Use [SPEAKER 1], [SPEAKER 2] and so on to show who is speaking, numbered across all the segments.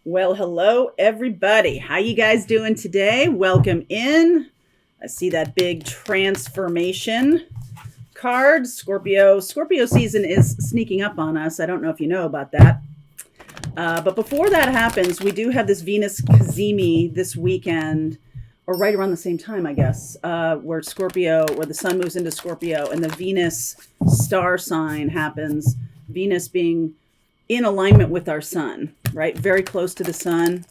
[SPEAKER 1] Well, hello everybody. How you guys doing today? Welcome in. I see that big transformation card. Scorpio season is sneaking up on us. I don't know if you know about that. But before that happens, we do have this Venus Cazimi this weekend, or right around the same time, I guess, where the sun moves into Scorpio and the Venus star sign happens. Venus being in alignment with our sun, right? Very close to the sun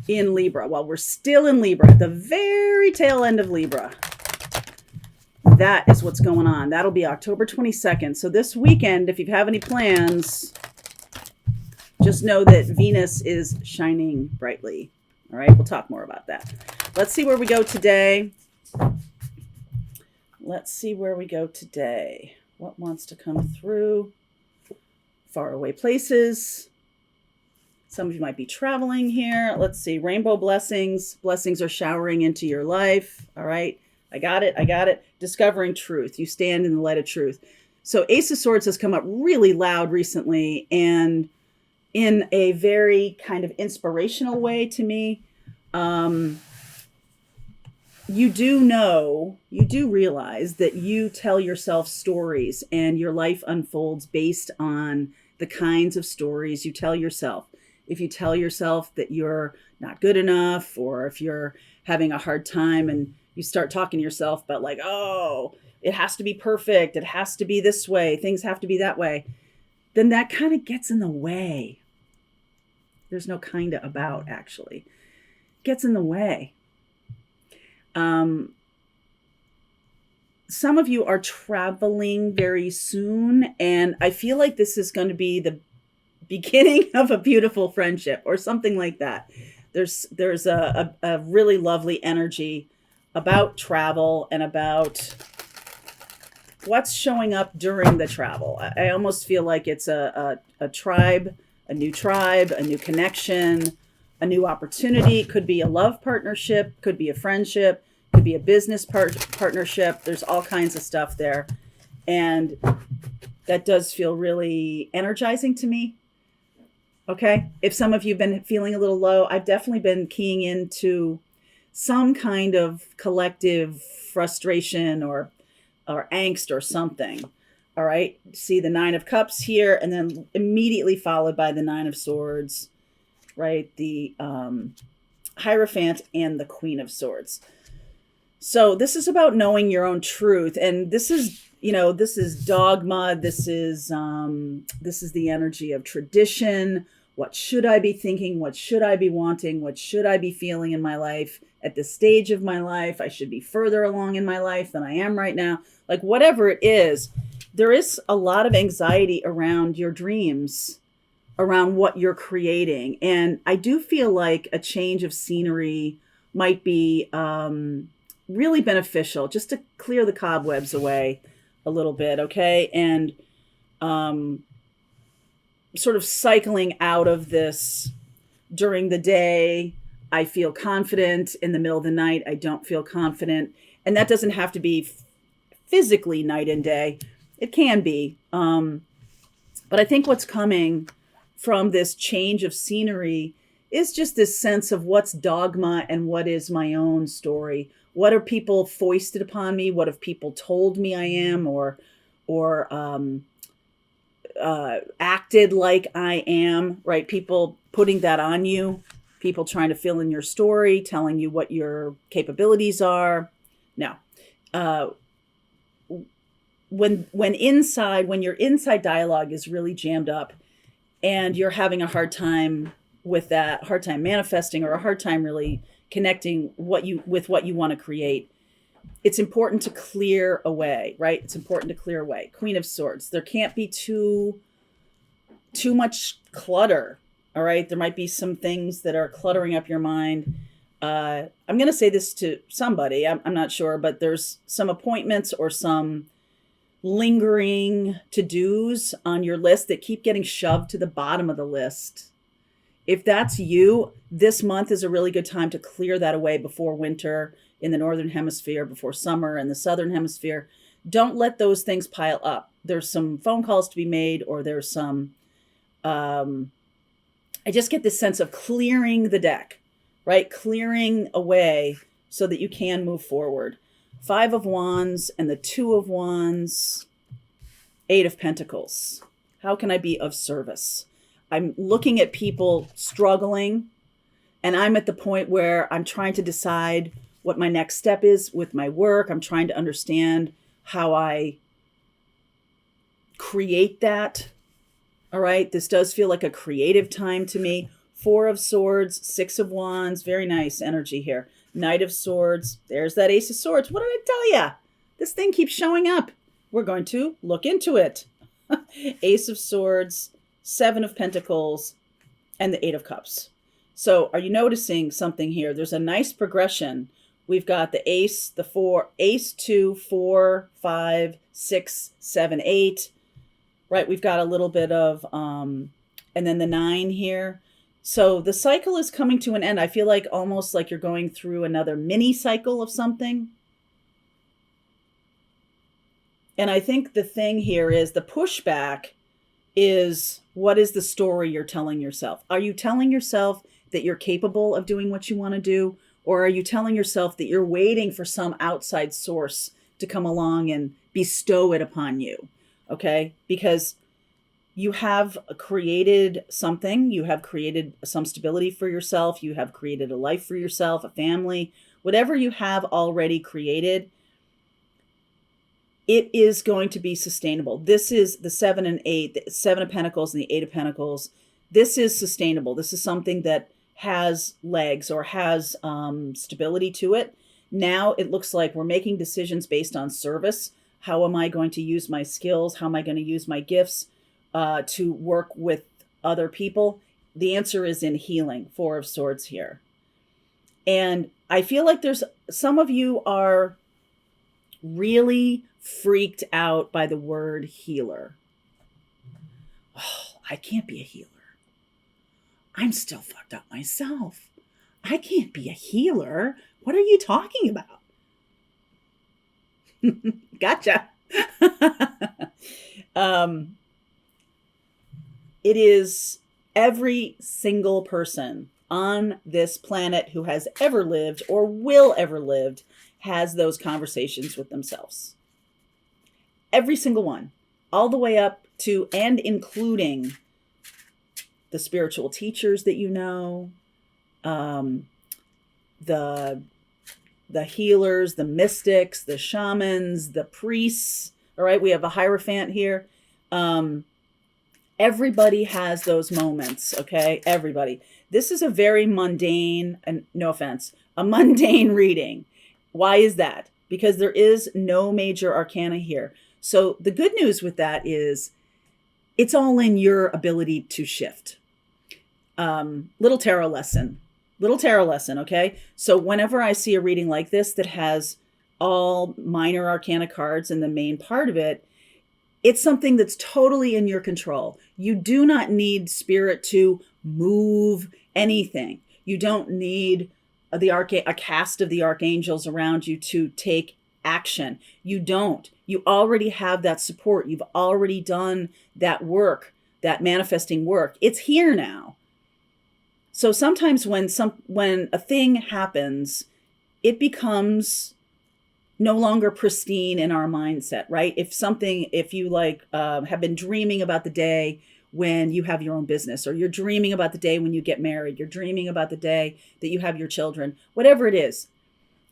[SPEAKER 1] in Libra. While we're still in Libra, at the very tail end of Libra, that is what's going on. That'll be October 22nd. So this weekend, if you have any plans, just know that Venus is shining brightly. All right, we'll talk more about that. Let's see where we go today. What wants to come through? Faraway places. Some of you might be traveling here. Let's see. Rainbow blessings. Blessings are showering into your life. All right. I got it. Discovering truth. You stand in the light of truth. So Ace of Swords has come up really loud recently and in a very kind of inspirational way to me. You do realize that you tell yourself stories and your life unfolds based on the kinds of stories you tell yourself. If you tell yourself that you're not good enough, or if you're having a hard time and you start talking to yourself about like, oh, it has to be perfect, it has to be this way, things have to be that way, then that kind of gets in the way. There's no kind of about, actually. It gets in the way. Some of you are traveling very soon, and I feel like this is going to be the beginning of a beautiful friendship or something like that. There's a really lovely energy about travel and about what's showing up during the travel. I almost feel like it's a tribe, a new connection, a new opportunity. Could be a love partnership, could be a friendship, could be a business partnership. There's all kinds of stuff there. And that does feel really energizing to me. Okay. If some of you have been feeling a little low, I've definitely been keying into some kind of collective frustration or angst or something. All right. See the Nine of Cups here, and then immediately followed by the Nine of Swords, right? The Hierophant and the Queen of Swords. So this is about knowing your own truth. And this is dogma. This is the energy of tradition. What should I be thinking? What should I be wanting? What should I be feeling in my life at this stage of my life? I should be further along in my life than I am right now. Like whatever it is, there is a lot of anxiety around your dreams, around what you're creating. And I do feel like a change of scenery might be really beneficial, just to clear the cobwebs away a little bit, okay? And sort of cycling out of this during the day. I feel confident. In the middle of the night, I don't feel confident. And that doesn't have to be physically night and day. It can be. But I think what's coming from this change of scenery is just this sense of what's dogma and what is my own story. What are people foisted upon me? What have people told me I am, or acted like I am, right? People putting that on you, people trying to fill in your story, telling you what your capabilities are. No. When your inside dialogue is really jammed up and you're having a hard time with that, hard time manifesting, or a hard time really connecting with what you want to create, it's important to clear away, right? It's important to clear away. Queen of Swords. There can't be too much clutter. All right. There might be some things that are cluttering up your mind. I'm going to say this to somebody. I'm not sure, but there's some appointments or some lingering to-dos on your list that keep getting shoved to the bottom of the list. If that's you, this month is a really good time to clear that away before winter in the Northern Hemisphere, before summer in the Southern Hemisphere. Don't let those things pile up. There's some phone calls to be made, or there's some I just get this sense of clearing the deck, right? Clearing away so that you can move forward. 5 of Wands and the 2 of Wands, 8 of Pentacles. How can I be of service? I'm looking at people struggling, and I'm at the point where I'm trying to decide what my next step is with my work. I'm trying to understand how I create that. All right. This does feel like a creative time to me. 4 of Swords, 6 of Wands. Very nice energy here. Knight of Swords. There's that Ace of Swords. What did I tell you? This thing keeps showing up. We're going to look into it. Ace of Swords, 7 of Pentacles, and the 8 of Cups. So are you noticing something here? There's a nice progression. We've got the ace, the 4, ace, 2, 4, 5, 6, 7, 8. Right, we've got a little bit of, and then the 9 here. So the cycle is coming to an end. I feel like almost like you're going through another mini cycle of something. And I think the thing here is the pushback is, what is the story you're telling yourself? Are you telling yourself that you're capable of doing what you want to do? Or are you telling yourself that you're waiting for some outside source to come along and bestow it upon you? Okay, because you have created something, you have created some stability for yourself, you have created a life for yourself, a family, whatever you have already created, it is going to be sustainable. This is the 7 and 8, the 7 of Pentacles and the 8 of Pentacles. This is sustainable. This is something that has legs or has stability to it. Now it looks like we're making decisions based on service. How am I going to use my skills? How am I going to use my gifts to work with other people? The answer is in healing. 4 of Swords here. And I feel like there's some of you are really freaked out by the word healer. Oh, I can't be a healer. I'm still fucked up myself. I can't be a healer. What are you talking about? Gotcha. It is every single person on this planet who has ever lived or will ever live has those conversations with themselves. Every single one, all the way up to and including the spiritual teachers that you know, the healers, the mystics, the shamans, the priests. All right, we have a Hierophant here. Everybody has those moments, okay? Everybody. This is a very mundane, and no offense, a mundane reading. Why is that? Because there is no major arcana here. So the good news with that is it's all in your ability to shift. Little tarot lesson, okay? So whenever I see a reading like this that has all minor arcana cards and the main part of it, it's something that's totally in your control. You do not need spirit to move anything. You don't need a cast of the archangels around you to take action. You don't. You already have that support. You've already done that work, that manifesting work. It's here now. So sometimes when a thing happens, it becomes no longer pristine in our mindset, right? If you have been dreaming about the day when you have your own business, or you're dreaming about the day when you get married, you're dreaming about the day that you have your children, whatever it is,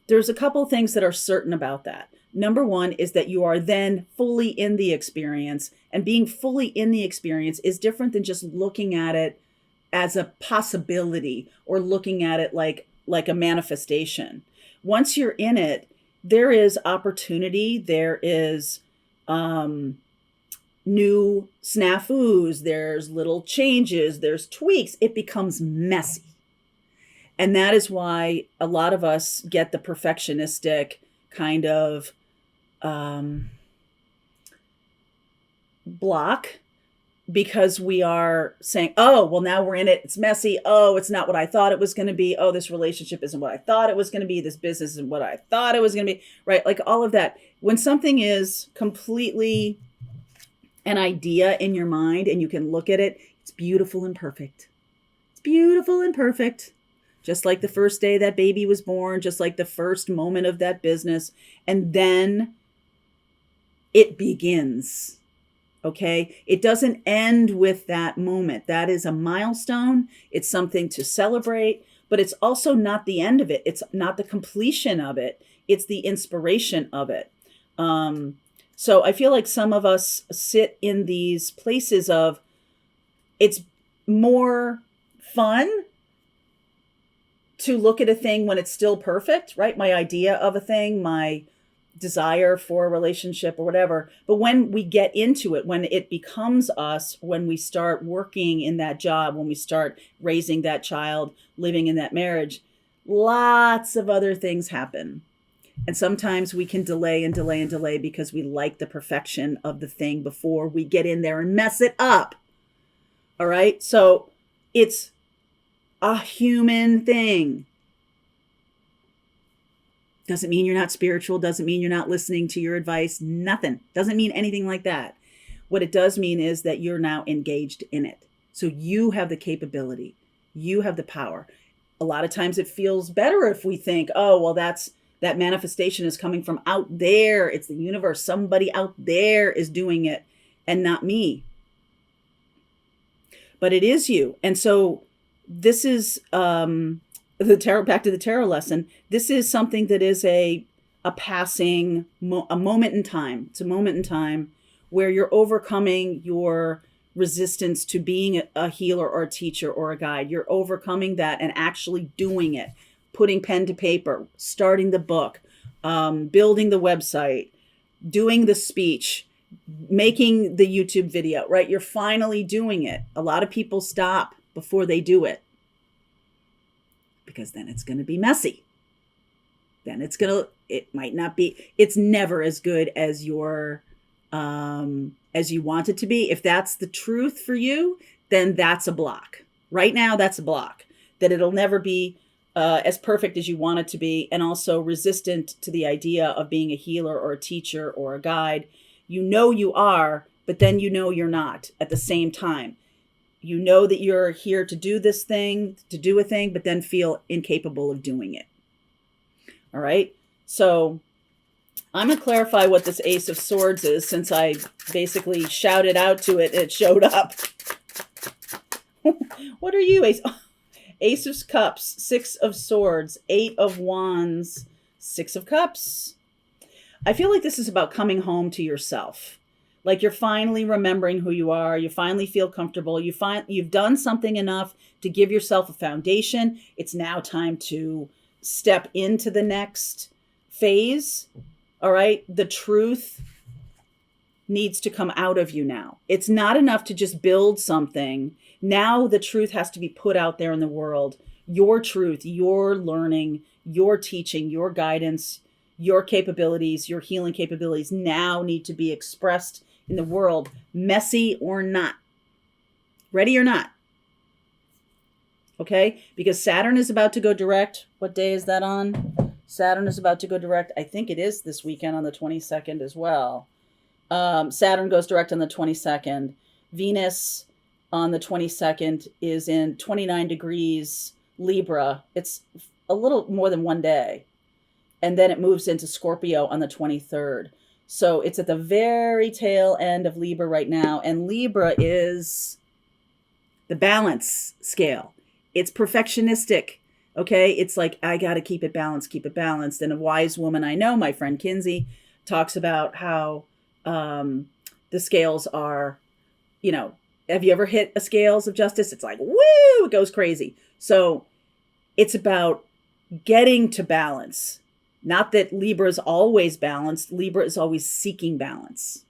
[SPEAKER 1] there's a couple of things that are certain about that. Number one is that you are then fully in the experience, and being fully in the experience is different than just looking at it as a possibility or looking at it like a manifestation. Once you're in it, there is opportunity, there is new snafus, there's little changes, there's tweaks. It becomes messy. And that is why a lot of us get the perfectionistic kind of block, because we are saying, oh, well, now we're in it. It's messy. Oh, it's not what I thought it was going to be. Oh, this relationship isn't what I thought it was going to be. This business isn't what I thought it was going to be. Right? Like all of that. When something is completely an idea in your mind and you can look at it, it's beautiful and perfect. beautiful and perfect. Just like the first day that baby was born, just like the first moment of that business. And then it begins. Okay? It doesn't end with that moment. That is a milestone. It's something to celebrate, but it's also not the end of it. It's not the completion of it. It's the inspiration of it. So I feel like some of us sit in these places of it's more fun to look at a thing when it's still perfect, right? My idea of a thing, my desire for a relationship or whatever. But when we get into it, when it becomes us, when we start working in that job, when we start raising that child, living in that marriage, lots of other things happen. And sometimes we can delay and delay and delay because we like the perfection of the thing before we get in there and mess it up. All right. So it's a human thing. Doesn't mean you're not spiritual. Doesn't mean you're not listening to your advice. Nothing. Doesn't mean anything like that. What it does mean is that you're now engaged in it. So you have the capability. You have the power. A lot of times it feels better if we think, oh, well, that manifestation is coming from out there. It's the universe. Somebody out there is doing it and not me. But it is you. And so this is the tarot, back to the tarot lesson. This is something that is a passing, a moment in time. It's a moment in time where you're overcoming your resistance to being a healer or a teacher or a guide. You're overcoming that and actually doing it, putting pen to paper, starting the book, building the website, doing the speech, making the YouTube video, right? You're finally doing it. A lot of people stop before they do it because then it's going to be messy. Then it might not be, it's never as good as as you want it to be. If that's the truth for you, then that's a block. Right now, that's a block. That it'll never be as perfect as you want it to be, and also resistant to the idea of being a healer or a teacher or a guide. You know you are, but then you know you're not at the same time. You know that you're here to do this thing, to do a thing, but then feel incapable of doing it. All right. So I'm going to clarify what this Ace of Swords is, since I basically shouted out to it and it showed up. What are you, Ace? Ace of Cups, Six of Swords, Eight of Wands, Six of Cups. I feel like this is about coming home to yourself. Like you're finally remembering who you are. You finally feel comfortable. You've done something enough to give yourself a foundation. It's now time to step into the next phase. All right. The truth needs to come out of you now. It's not enough to just build something. Now the truth has to be put out there in the world. Your truth, your learning, your teaching, your guidance, your capabilities, your healing capabilities now need to be expressed in the world, messy or not. Ready or not. Okay? Because Saturn is about to go direct. What day is that on? Saturn is about to go direct. I think it is this weekend on the 22nd as well. Saturn goes direct on the 22nd. Venus on the 22nd is in 29 degrees Libra. It's a little more than one day. And then it moves into Scorpio on the 23rd. So it's at the very tail end of Libra right now. And Libra is the balance scale. It's perfectionistic. Okay. It's like, I got to keep it balanced, keep it balanced. And a wise woman I know, my friend Kinsey, talks about how the scales are, have you ever hit a scales of justice? It's like, woo, it goes crazy. So it's about getting to balance. Not that Libra is always balanced. Libra is always seeking balance.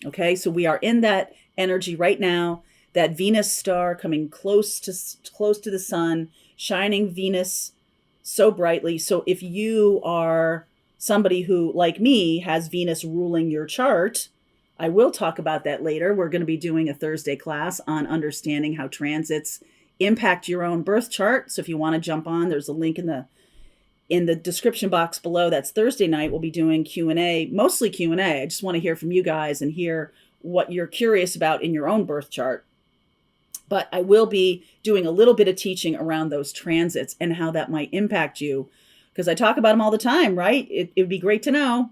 [SPEAKER 1] Okay, so we are in that energy right now. That Venus star coming close to the sun, shining Venus so brightly. So if you are somebody who, like me, has Venus ruling your chart, I will talk about that later. We're going to be doing a Thursday class on understanding how transits impact your own birth chart. So if you want to jump on, there's a link in the description box below. That's Thursday night. We'll be doing Q&A, mostly Q&A. I just want to hear from you guys and hear what you're curious about in your own birth chart. But I will be doing a little bit of teaching around those transits and how that might impact you, because I talk about them all the time, right? It would be great to know.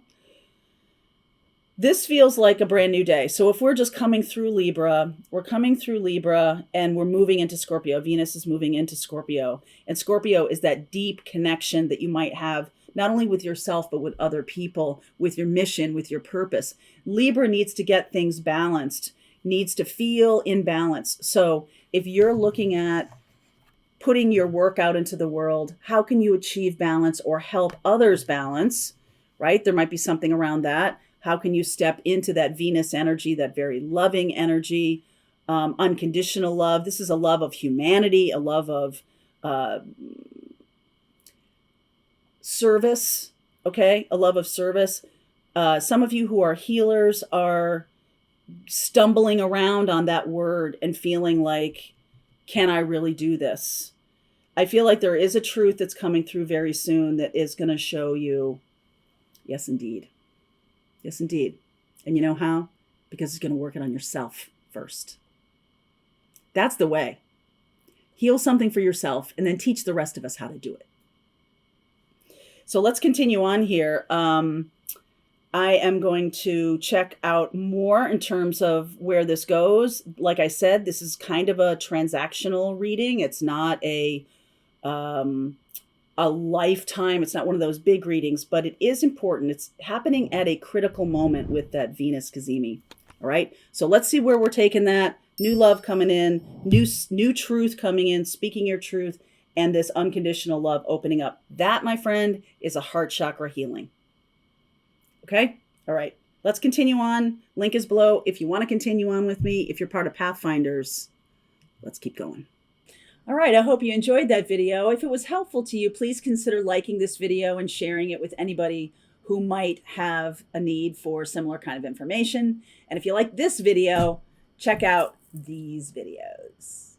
[SPEAKER 1] This feels like a brand new day. So if we're just coming through Libra, we're coming through Libra and we're moving into Scorpio. Venus is moving into Scorpio. And Scorpio is that deep connection that you might have not only with yourself, but with other people, with your mission, with your purpose. Libra needs to get things balanced, needs to feel in balance. So if you're looking at putting your work out into the world, how can you achieve balance or help others balance, right? There might be something around that. How can you step into that Venus energy, that very loving energy, unconditional love? This is a love of humanity, a love of service, okay? A love of service. Some of you who are healers are stumbling around on that word and feeling like, can I really do this? I feel like there is a truth that's coming through very soon that is going to show you, yes, indeed. Yes, indeed. And you know how? Because it's going to work it on yourself first. That's the way. Heal something for yourself and then teach the rest of us how to do it. So let's continue on here. I am going to check out more in terms of where this goes. Like I said, this is kind of a transactional reading. It's not a lifetime. It's not one of those big readings, but it is important. It's happening at a critical moment with that Venus Cazimi. All right. So let's see where we're taking that. New love coming in, new truth coming in, speaking your truth, and this unconditional love opening up. That, my friend, is a heart chakra healing. Okay. All right. Let's continue on. Link is below. If you want to continue on with me, if you're part of Pathfinders, let's keep going. All right, I hope you enjoyed that video. If it was helpful to you, please consider liking this video and sharing it with anybody who might have a need for similar kind of information. And if you like this video, check out these videos.